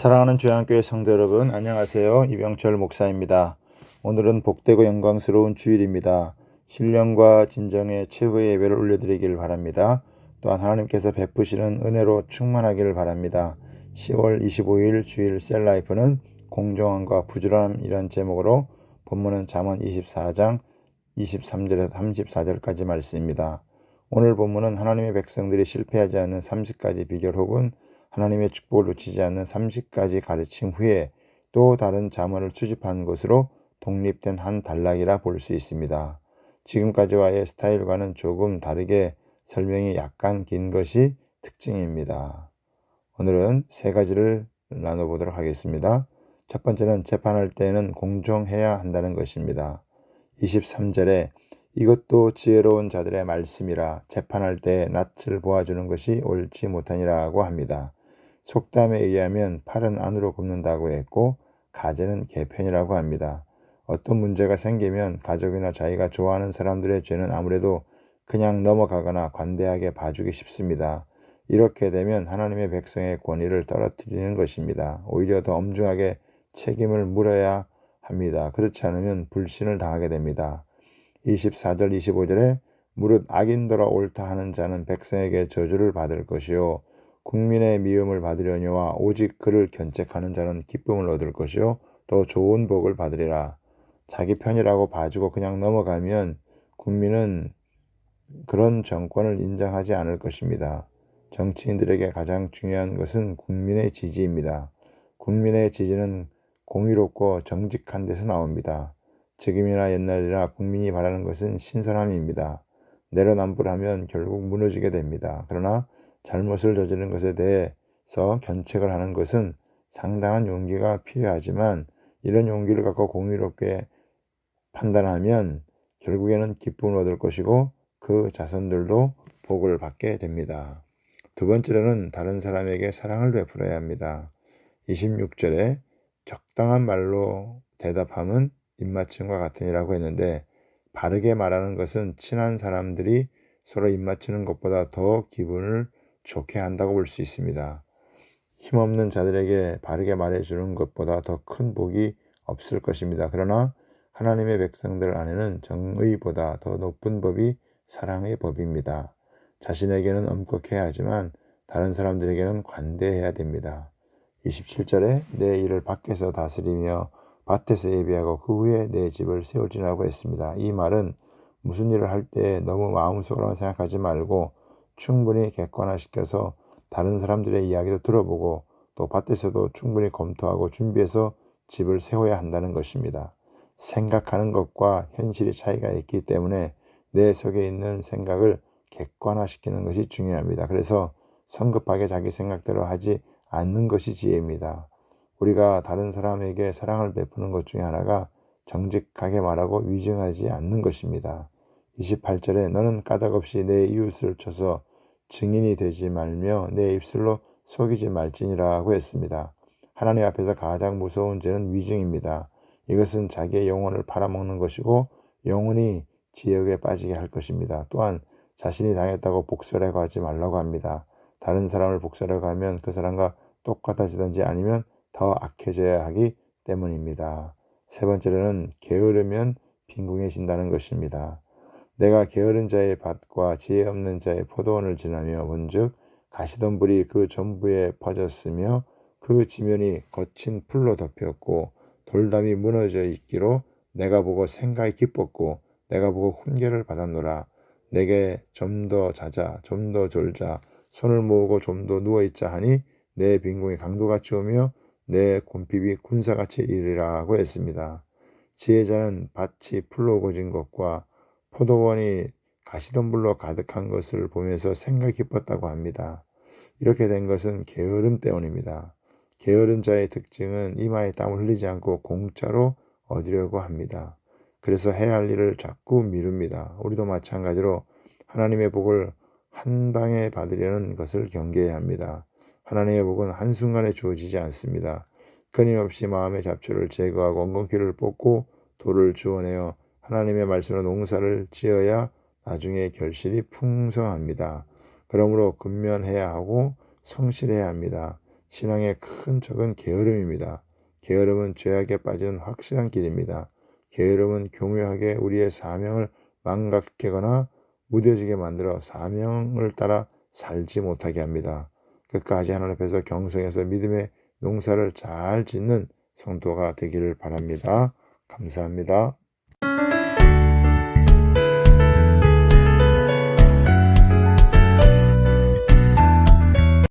사랑하는 주양교회 성도 여러분, 안녕하세요. 이병철 목사입니다. 오늘은 복되고 영광스러운 주일입니다. 신령과 진정의 최후의 예배를 올려드리길 바랍니다. 또한 하나님께서 베푸시는 은혜로 충만하기를 바랍니다. 10월 25일 주일 셀라이프는 공정함과 부지런함이란 제목으로 본문은 잠언 24장 23절에서 34절까지 말씀입니다. 오늘 본문은 하나님의 백성들이 실패하지 않는 30가지 비결 혹은 하나님의 축복을 놓치지 않는 30가지 가르침 후에 또 다른 잠언을 수집한 것으로 독립된 한 단락이라 볼 수 있습니다. 지금까지와의 스타일과는 조금 다르게 설명이 약간 긴 것이 특징입니다. 오늘은 세 가지를 나눠보도록 하겠습니다. 첫 번째는 재판할 때에는 공정해야 한다는 것입니다. 23절에 이것도 지혜로운 자들의 말씀이라 재판할 때 낯을 보아주는 것이 옳지 못하니라고 합니다. 속담에 의하면 팔은 안으로 굽는다고 했고 가재는 개편이라고 합니다. 어떤 문제가 생기면 가족이나 자기가 좋아하는 사람들의 죄는 아무래도 그냥 넘어가거나 관대하게 봐주기 쉽습니다. 이렇게 되면 하나님의 백성의 권위를 떨어뜨리는 것입니다. 오히려 더 엄중하게 책임을 물어야 합니다. 그렇지 않으면 불신을 당하게 됩니다. 24절 25절에 무릇 악인더러 옳다 하는 자는 백성에게 저주를 받을 것이요 국민의 미움을 받으려니와 오직 그를 견책하는 자는 기쁨을 얻을 것이요 더 좋은 복을 받으리라. 자기 편이라고 봐주고 그냥 넘어가면 국민은 그런 정권을 인정하지 않을 것입니다. 정치인들에게 가장 중요한 것은 국민의 지지입니다. 국민의 지지는 공의롭고 정직한 데서 나옵니다. 지금이나 옛날이나 국민이 바라는 것은 신선함입니다. 내로남불하면 결국 무너지게 됩니다. 그러나 잘못을 저지른 것에 대해서 견책을 하는 것은 상당한 용기가 필요하지만 이런 용기를 갖고 공의롭게 판단하면 결국에는 기쁨을 얻을 것이고 그 자손들도 복을 받게 됩니다. 두 번째로는 다른 사람에게 사랑을 베풀어야 합니다. 26절에 적당한 말로 대답함은 입맞춤과 같으니라고 했는데 바르게 말하는 것은 친한 사람들이 서로 입맞추는 것보다 더 기분을 좋게 한다고 볼 수 있습니다. 힘없는 자들에게 바르게 말해주는 것보다 더 큰 복이 없을 것입니다. 그러나 하나님의 백성들 안에는 정의보다 더 높은 법이 사랑의 법입니다. 자신에게는 엄격해야 하지만 다른 사람들에게는 관대해야 됩니다. 27절에 내 일을 밖에서 다스리며 밭에서 예비하고 그 후에 내 집을 세울지라고 했습니다. 이 말은 무슨 일을 할 때 너무 마음속으로만 생각하지 말고 충분히 객관화시켜서 다른 사람들의 이야기도 들어보고 또 밭에서도 충분히 검토하고 준비해서 집을 세워야 한다는 것입니다. 생각하는 것과 현실의 차이가 있기 때문에 내 속에 있는 생각을 객관화시키는 것이 중요합니다. 그래서 성급하게 자기 생각대로 하지 않는 것이 지혜입니다. 우리가 다른 사람에게 사랑을 베푸는 것 중에 하나가 정직하게 말하고 위증하지 않는 것입니다. 28절에 너는 까닭없이 내 이웃을 쳐서 증인이 되지 말며 내 입술로 속이지 말지니라고 했습니다. 하나님 앞에서 가장 무서운 죄는 위증입니다. 이것은 자기의 영혼을 팔아먹는 것이고 영혼이 지옥에 빠지게 할 것입니다. 또한 자신이 당했다고 복수라고 하지 말라고 합니다. 다른 사람을 복수라고 하면 그 사람과 똑같아지든지 아니면 더 악해져야 하기 때문입니다. 세 번째로는 게으르면 빈궁해진다는 것입니다. 내가 게으른 자의 밭과 지혜 없는 자의 포도원을 지나며 본즉 가시덤불이 그 전부에 퍼졌으며 그 지면이 거친 풀로 덮였고 돌담이 무너져 있기로 내가 보고 생각이 기뻤고 내가 보고 훈계를 받았노라. 내게 좀 더 자자 좀 더 졸자 손을 모으고 좀 더 누워있자 하니 내 빈궁이 강도같이 오며 내 곰핍이 군사같이 이르라고 했습니다. 지혜자는 밭이 풀로 고진 것과 포도원이 가시덤불로 가득한 것을 보면서 생각이 기뻤다고 합니다. 이렇게 된 것은 게으름 때문입니다. 게으른 자의 특징은 이마에 땀을 흘리지 않고 공짜로 얻으려고 합니다. 그래서 해야 할 일을 자꾸 미룹니다. 우리도 마찬가지로 하나님의 복을 한 방에 받으려는 것을 경계해야 합니다. 하나님의 복은 한순간에 주어지지 않습니다. 끊임없이 마음의 잡초를 제거하고 엉겅퀴를 뽑고 돌을 주워내어 하나님의 말씀으로 농사를 지어야 나중에 결실이 풍성합니다. 그러므로 근면해야 하고 성실해야 합니다. 신앙의 큰 적은 게으름입니다. 게으름은 죄악에 빠지는 확실한 길입니다. 게으름은 교묘하게 우리의 사명을 망각하거나 무뎌지게 만들어 사명을 따라 살지 못하게 합니다. 끝까지 하나님 앞에서 경성해서 믿음의 농사를 잘 짓는 성도가 되기를 바랍니다. 감사합니다.